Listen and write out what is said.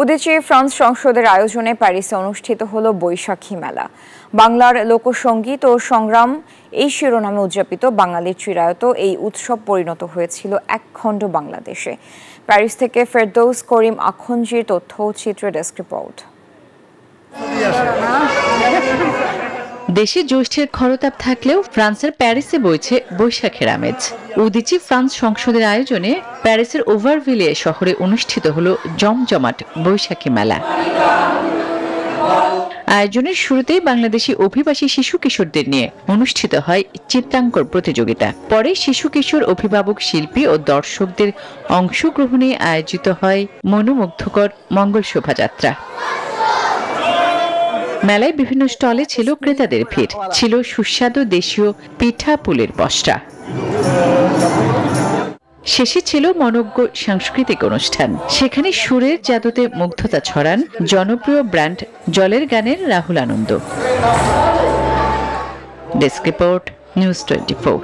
Udichi France সংসদের আয়োজনে প্যারিসে অনুষ্ঠিত হলো বৈশাখী মেলা। বাংলার লোকসঙ্গীত ও সংগ্রাম এই শিরোনামে উদযাপিত বাঙালির চিরায়ত এই উৎসব পরিণত হয়েছিল একখণ্ড বাংলাদেশে। প্যারিস থেকে ফেরদৌস করিম আখঞ্জির তথ্য ও চিত্র ডেস্ক রিপোর্ট। দেশে জ্যৈষ্ঠের খরতাপ থাকলেও ফ্রান্সের প্যারিসে বইছে বৈশাখের আমেজ। উদীচী ফ্রান্স সংসদের আয়োজনে প্যারিসের ওভারভিলে শহরে অনুষ্ঠিত হলো জমজমাট বৈশাখী মেলা। আয়োজনের শুরুতেই বাংলাদেশি অভিবাসী শিশু কিশোরদের নিয়ে অনুষ্ঠিত হয় চিত্রাঙ্কন প্রতিযোগিতা। পরে শিশু কিশোর অভিভাবক শিল্পী ও দর্শকদের অংশগ্রহণে আয়োজিত হয় মনোমুগ্ধকর মঙ্গল শোভাযাত্রা। মেলায় বিভিন্ন স্টলে ছিল ক্রেতাদের ভিড়, ছিল সুস্বাদু দেশীয় পিঠা পুলির পসরা। শেষে ছিল মনোজ্ঞ সাংস্কৃতিক অনুষ্ঠান। সেখানে সুরের জাদুতে মুগ্ধতা ছড়ান জনপ্রিয় ব্র্যান্ড জলের গানের Rahul Anand. Desk report, news 24।